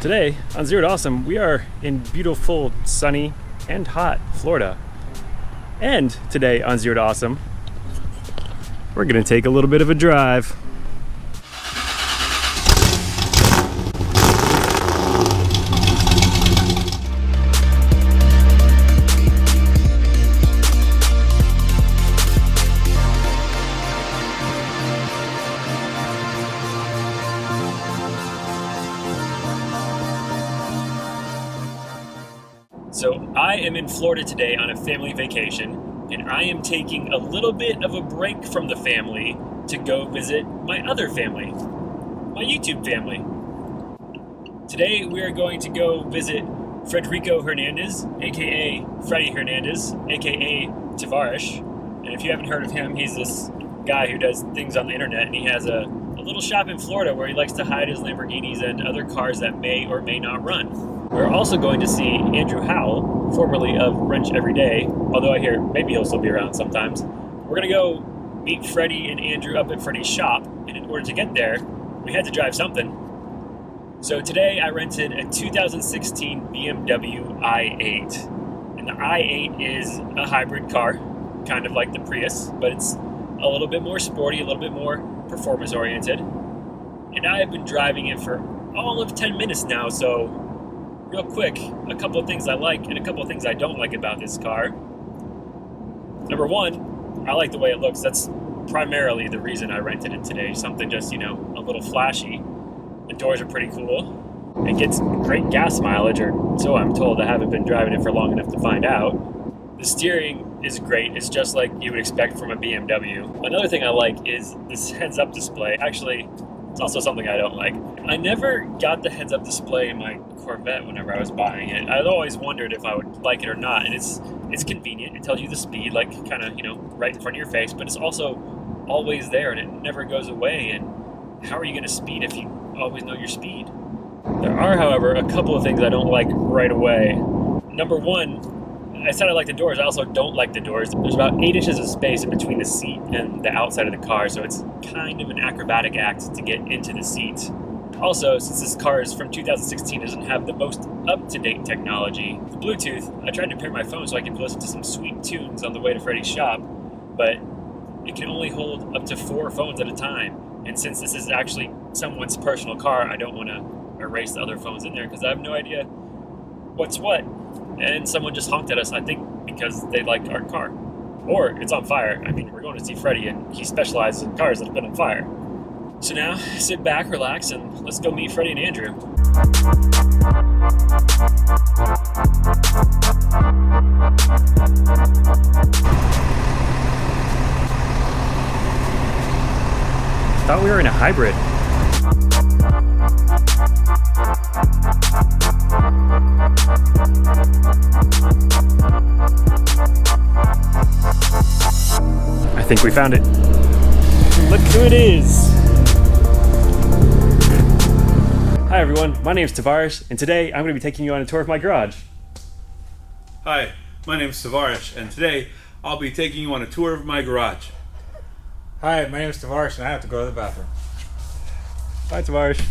Today on Zero to Awesome, we are in beautiful, sunny, and hot Florida. And today on Zero to Awesome, we're gonna take a little bit of a drive. So I am in Florida today on a family vacation, and I am taking a little bit of a break from the family to go visit my other family, my YouTube family. Today we are going to go visit Federico Hernandez, aka Freddy Hernandez, aka Tavarish. And if you haven't heard of him, he's this guy who does things on the internet, and he has a little shop in Florida where he likes to hide his Lamborghinis and other cars that may or may not run. We're also going to see Andrew Howell, formerly of Wrench Everyday, although I hear maybe he'll still be around sometimes. We're going to go meet Freddie and Andrew up at Freddie's shop, and in order to get there, we had to drive something. So today I rented a 2016 BMW i8, and the i8 is a hybrid car, kind of like the Prius, but it's a little bit more sporty, a little bit more performance-oriented, and I have been driving it for all of 10 minutes now, so real quick, a couple of things I like and a couple of things I don't like about this car. Number one, I like the way it looks. That's primarily the reason I rented it today. Something just, a little flashy. The doors are pretty cool. It gets great gas mileage, or so I'm told. I haven't been driving it for long enough to find out. The steering is great. It's just like you would expect from a BMW. Another thing I like is this heads-up display. Actually, it's also something I don't like. I never got the heads-up display in my Corvette whenever I was buying it. I'd always wondered if I would like it or not, and it's convenient. It tells you the speed, like kind of, right in front of your face, but it's also always there, and it never goes away. And how are you going to speed if you always know your speed? There are, however, a couple of things I don't like right away. Number one, I said I like the doors. I also don't like the doors. There's about 8 inches of space in between the seat and the outside of the car, so it's kind of an acrobatic act to get into the seat. Also, since this car is from 2016, it doesn't have the most up-to-date technology. With Bluetooth, I tried to pair my phone so I could listen to some sweet tunes on the way to Freddie's shop, but it can only hold up to 4 phones at a time. And since this is actually someone's personal car, I don't want to erase the other phones in there because I have no idea what's what. And someone just honked at us, I think, because they liked our car. Or it's on fire. I mean, we're going to see Freddie, and he specializes in cars that have been on fire. So now, sit back, relax, and let's go meet Freddie and Andrew. Thought we were in a hybrid. I think we found it. Look who it is. Hi everyone, my name is Tavarish, and today I'm going to be taking you on a tour of my garage. Hi, my name is Tavarish, and today I'll be taking you on a tour of my garage. Hi, my name is Tavarish, and I have to go to the bathroom. Hi Tavarish.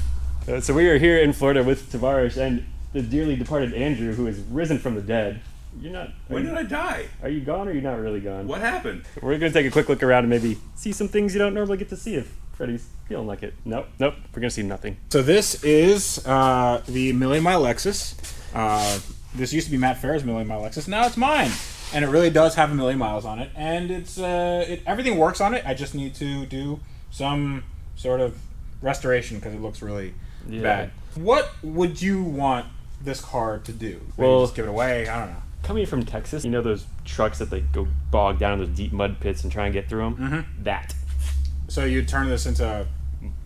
So we are here in Florida with Tavarish and the dearly departed Andrew, who has risen from the dead. When did I die? Are you gone or are you not really gone? What happened? We're going to take a quick look around and maybe see some things you don't normally get to see if Freddie's feeling like it. Nope, we're going to see nothing. So this is the Million Mile Lexus. This used to be Matt Farah's Million Mile Lexus. Now it's mine. And it really does have 1,000,000 miles on it. And it's everything works on it. I just need to do some sort of restoration because it looks really bad. What would you want this car to do? Maybe just give it away? I don't know. Coming from Texas, those trucks that they go bog down in those deep mud pits and try and get through them? Mm-hmm. That. So you'd turn this into a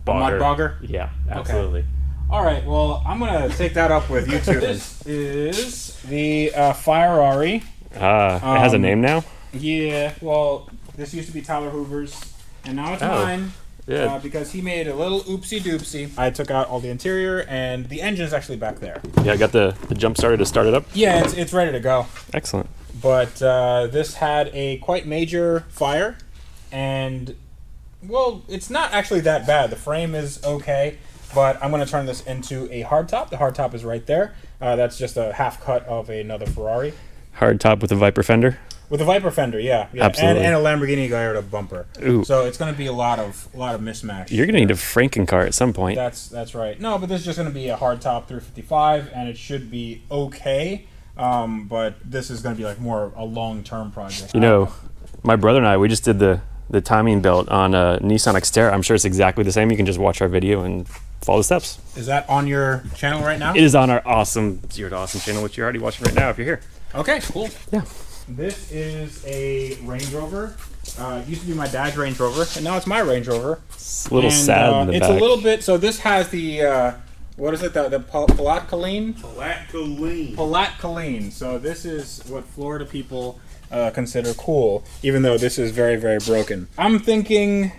mud bogger? Yeah, absolutely. Okay. All right, well, I'm going to take that up with you two. This is the Ferrari. It has a name now? Yeah, well, this used to be Tyler Hoover's, and now it's mine. Yeah. Because he made a little oopsie doopsie. I took out all the interior, and the engine is actually back there. Yeah, I got the jump starter to start it up. Yeah, it's ready to go. Excellent. But this had a quite major fire, and, well, it's not actually that bad. The frame is okay. but I'm going to turn this into a hardtop. The hardtop is right there. That's just a half cut of another Ferrari. Hard top with a Viper fender. With a Viper fender, yeah. Absolutely. And a Lamborghini Gallardo bumper. Ooh. So it's going to be a lot of mismatch. You're gonna need a Frankencar at some point. That's right. No, but this is just going to be a hardtop 355, and it should be okay. But this is going to be like more a long-term project. You know, my brother and I, we just did the timing belt on a Nissan Xterra. I'm sure it's exactly the same. You can just watch our video and follow the steps. Is that on your channel right now? It is on our awesome Zero to Awesome channel, which you're already watching right now if you're here. Okay, cool. Yeah. This is a Range Rover. It used to be my dad's Range Rover, and now it's my Range Rover. It's a little sad in the it's back. a little bit. So this has the what is it? The Palatcaline. Palatcaline. So this is what Florida people consider cool, even though this is very, very broken. I'm thinking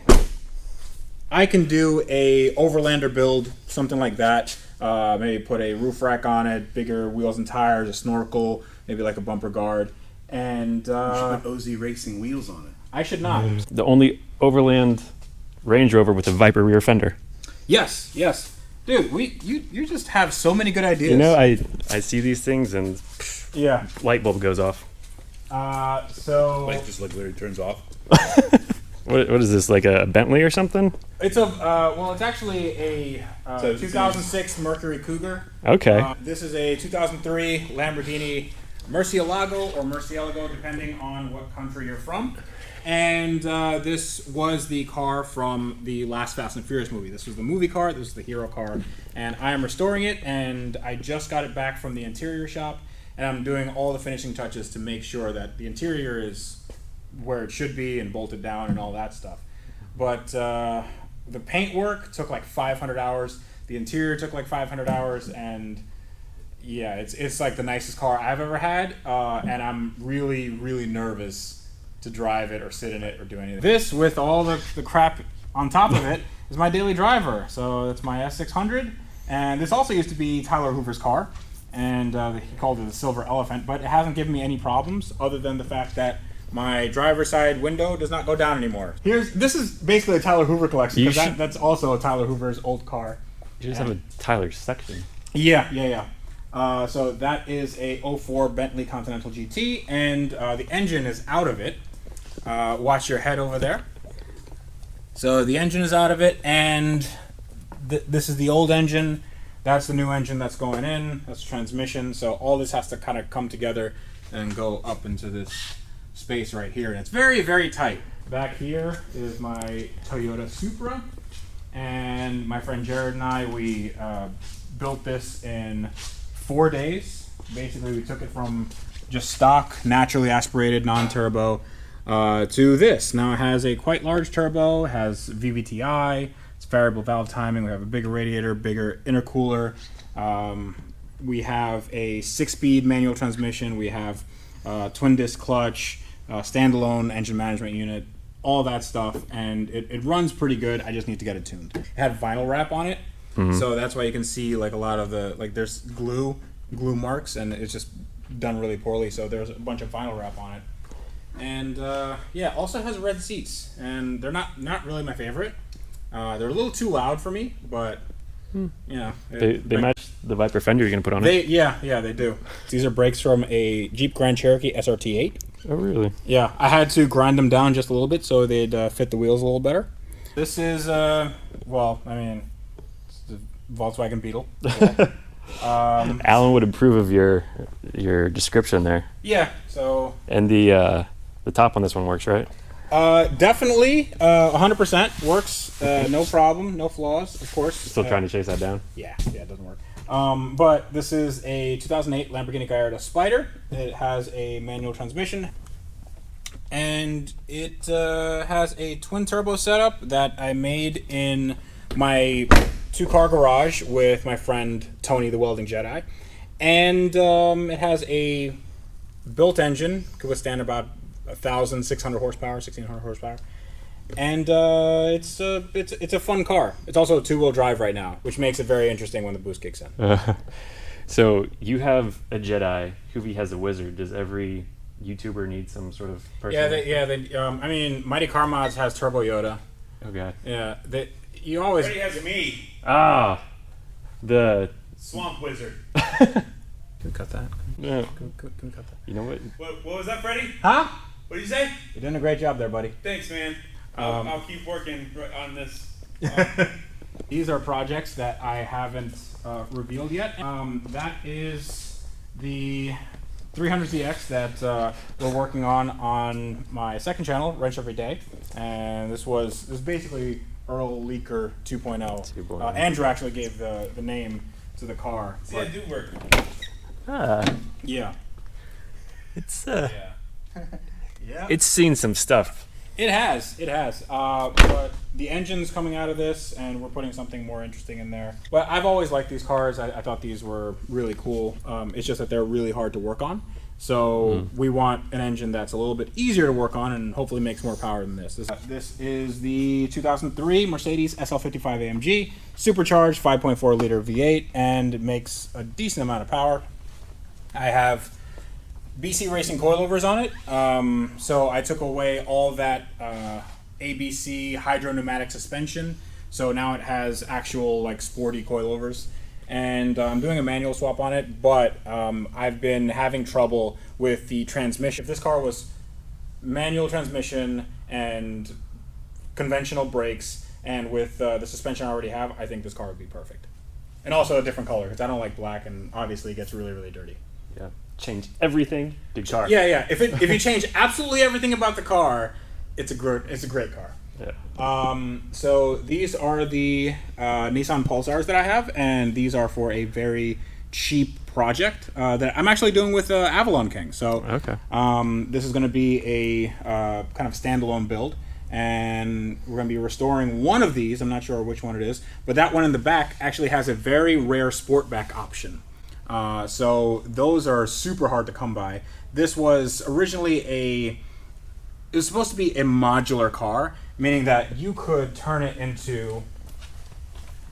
I can do a Overlander build, something like that. Maybe put a roof rack on it, bigger wheels and tires, a snorkel, maybe like a bumper guard. And you should put OZ Racing wheels on it. I should not. The only Overland Range Rover with a Viper rear fender. Yes. Dude, you just have so many good ideas. You know, I see these things and yeah, light bulb goes off. So Like just like literally turns off. What is this, like a Bentley or something? it's a well, it's actually a 2006 Mercury Cougar. Okay. This is a 2003 Lamborghini Murcielago or Murcielago, depending on what country you're from. And this was the car from the last Fast and Furious movie. This was the movie car. This is the hero car. And I am restoring it, and I just got it back from the interior shop. And I'm doing all the finishing touches to make sure that the interior is where it should be and bolted down and all that stuff. But the paint work took like 500 hours. The interior took like 500 hours. And yeah, it's like the nicest car I've ever had. And I'm really, really nervous to drive it or sit in it or do anything. This, with all the crap on top of it, is my daily driver. So that's my S600. And this also used to be Tyler Hoover's car. And he called it the Silver Elephant. But it hasn't given me any problems other than the fact that my driver's side window does not go down anymore. This is basically a Tyler Hoover collection, because that's also a Tyler Hoover's old car. You just have a Tyler section. Yeah. So that is a 04 Bentley Continental GT, and the engine is out of it. Watch your head over there. So the engine is out of it, and this is the old engine. That's the new engine that's going in. That's the transmission. So all this has to kind of come together and go up into this space right here. And it's very, very tight. Back here is my Toyota Supra. And my friend Jared and I, we built this in 4 days. Basically, we took it from just stock, naturally aspirated, non-turbo, to this. Now it has a quite large turbo, has VVTi, it's variable valve timing, we have a bigger radiator, bigger intercooler, we have a 6-speed manual transmission, we have twin disc clutch, standalone engine management unit, all that stuff, and it runs pretty good. I just need to get it tuned. It had vinyl wrap on it, so that's why you can see like a lot of the, like there's glue marks, and it's just done really poorly, so there's a bunch of vinyl wrap on it. And yeah, also has red seats, and they're not really my favorite. They're a little too loud for me, but you know, they match the Viper fender you're gonna put on it. Yeah, they do. These are brakes from a Jeep Grand Cherokee SRT8. Oh really? Yeah, I had to grind them down just a little bit so they'd fit the wheels a little better. This is well, I mean, it's the Volkswagen Beetle. Alan would approve of your description there. Yeah. So. And the top on this one works, right? Definitely, 100% works. No problem, no flaws, of course. Still trying to chase that down? Yeah, it doesn't work. But this is a 2008 Lamborghini Gallardo Spider. It has a manual transmission, and it has a twin turbo setup that I made in my 2-car garage with my friend Tony, the Welding Jedi. And it has a built engine, could withstand about 1,600 horsepower, 1,600 horsepower, and it's a fun car. It's also a 2-wheel drive right now, which makes it very interesting when the boost kicks in. So you have a Jedi, Hoovy has a Wizard. Does every YouTuber need some sort of person? Yeah. I mean, Mighty Car Mods has Turbo Yoda. Okay. Yeah, You always. Freddie has me, Ah, the. Swamp Wizard. Can we cut that? Yeah. Can we cut that? You know what? What was that, Freddie? Huh? What did you say? You're doing a great job there, buddy. Thanks, man. I'll keep working on this. These are projects that I haven't revealed yet. That is the 300ZX that we're working on my second channel, Wrench Every Day, and this is basically Earl Leaker 2.0. Andrew actually gave the name to the car. See, I do work. Yeah. It's Yeah. Yeah. it's seen some stuff. It has. But the engine's coming out of this, and we're putting something more interesting in there. But I've always liked these cars. I thought these were really cool. It's just that they're really hard to work on. So we want an engine that's a little bit easier to work on and hopefully makes more power than this. This is the 2003 Mercedes SL55 AMG, supercharged 5.4 liter V8, and it makes a decent amount of power. I have BC Racing coilovers on it, so I took away all that ABC hydropneumatic suspension, so now it has actual like sporty coilovers, and I'm doing a manual swap on it, but I've been having trouble with the transmission. If this car was manual transmission and conventional brakes and with the suspension I already have, I think this car would be perfect. And also a different color, because I don't like black, and obviously it gets really, really dirty. Yeah. Change everything. Big car. Yeah. If you change absolutely everything about the car, it's a great car. Yeah. So these are the Nissan Pulsars that I have, and these are for a very cheap project that I'm actually doing with Avalon King. So Okay. this is going to be a kind of standalone build, and we're going to be restoring one of these. I'm not sure which one it is, but that one in the back actually has a very rare Sportback option. So those are super hard to come by. This was originally it was supposed to be a modular car, meaning that you could turn it into,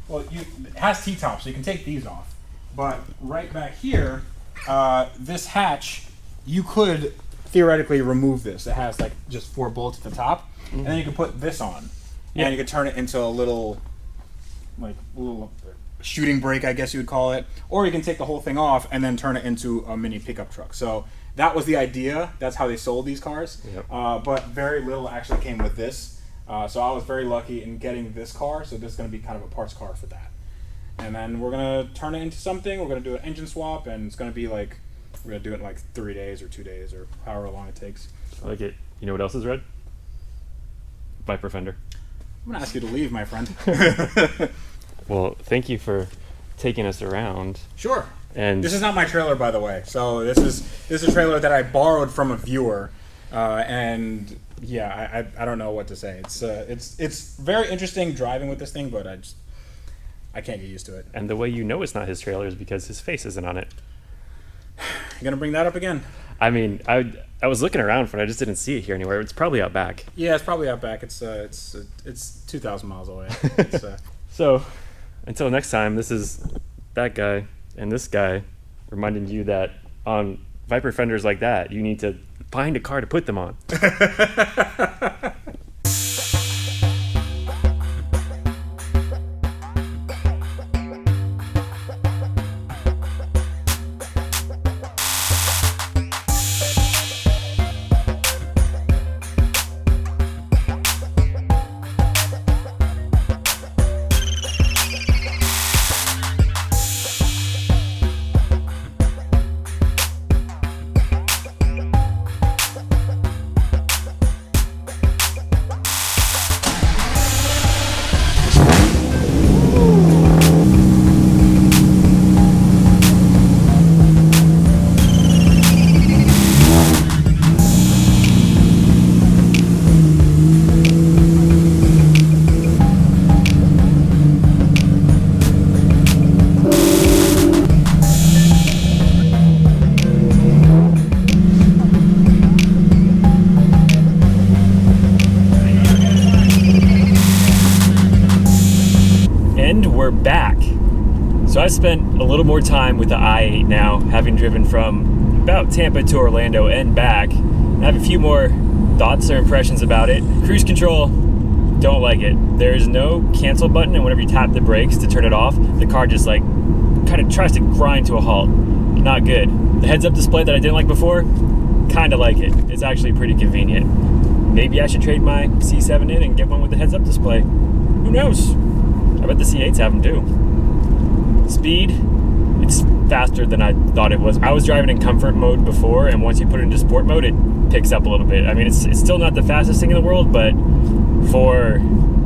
it has T-tops, so you can take these off. But right back here, this hatch, you could theoretically remove this. It has like just 4 bolts at the top, and then you can put this on, and you could turn it into a little shooting brake, I guess you would call it, or you can take the whole thing off and then turn it into a mini pickup truck. So that was the idea. That's how they sold these cars. Yep. But very little actually came with this. So I was very lucky in getting this car. So this is going to be kind of a parts car for that. And then we're going to turn it into something. We're going to do an engine swap, and it's going to be like, we're going to do it in like 3 days or 2 days or however long it takes. I like it. You know what else is red? Viper fender. I'm going to ask you to leave, my friend. Well, thank you for taking us around. Sure. And this is not my trailer, by the way. So this is a trailer that I borrowed from a viewer, and yeah, I don't know what to say. It's very interesting driving with this thing, but I can't get used to it. And the way you know it's not his trailer is because his face isn't on it. You gonna bring that up again? I mean, I was looking around for it. I just didn't see it here anywhere. It's probably out back. Yeah, it's probably out back. It's 2,000 miles away. So, until next time, this is that guy and this guy reminding you that on Viper fenders like that, you need to find a car to put them on. We're back. So I spent a little more time with the i8 now, having driven from about Tampa to Orlando and back. I have a few more thoughts or impressions about it. Cruise control, Don't like it. There is no cancel button, and whenever you tap the brakes to turn it off, the car just like kind of tries to grind to a halt. Not good. The heads-up display that I didn't like before, kind of like it. It's actually pretty convenient. Maybe I should trade my C7 in and get one with the heads-up display. Who knows? I bet the C8s have them too. Speed, it's faster than I thought it was. I was driving in comfort mode before, and once you put it into sport mode, it picks up a little bit. I mean, it's still not the fastest thing in the world, but for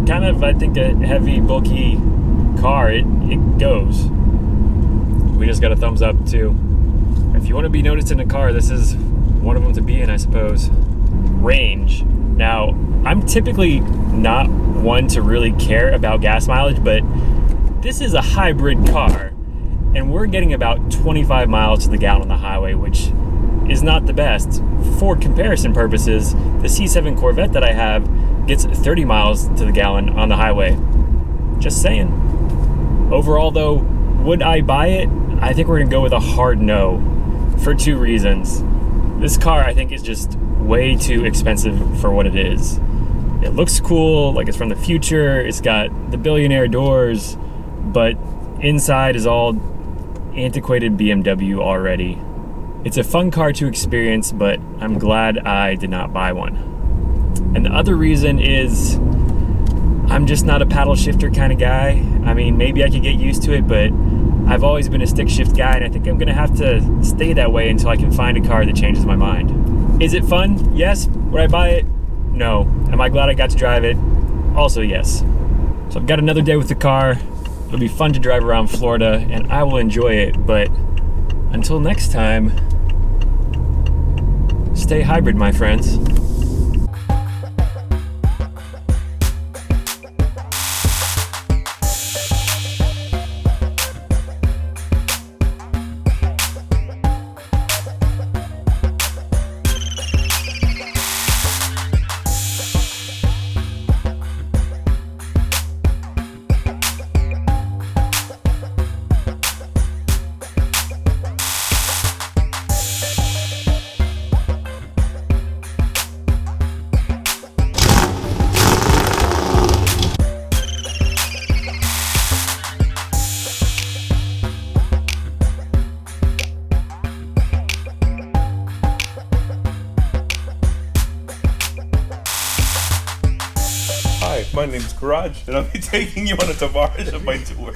kind of, I think, a heavy, bulky car, it goes. We just got a thumbs up too. If you want to be noticed in a car, this is one of them to be in, I suppose. Range. Now, I'm typically not one to really care about gas mileage, but this is a hybrid car, and we're getting about 25 miles to the gallon on the highway, which is not the best. For comparison purposes, the C7 Corvette that I have gets 30 miles to the gallon on the highway. Just saying. Overall, though, would I buy it? I think we're gonna go with a hard no for two reasons. This car, I think, is just way too expensive for what it is. It looks cool, like it's from the future. It's got the billionaire doors, but inside is all antiquated BMW already. It's a fun car to experience, but I'm glad I did not buy one. And the other reason is I'm just not a paddle shifter kind of guy. I mean, maybe I could get used to it, but I've always been a stick shift guy, and I think I'm gonna have to stay that way until I can find a car that changes my mind. Is it fun? Yes. Would I buy it? No. Am I glad I got to drive it? Also yes. So I've got another day with the car. It'll be fun to drive around Florida, and I will enjoy it, but until next time, stay hybrid, my friends. Hi, my name's Garage, and I'll be taking you on a Tavarish of my tour.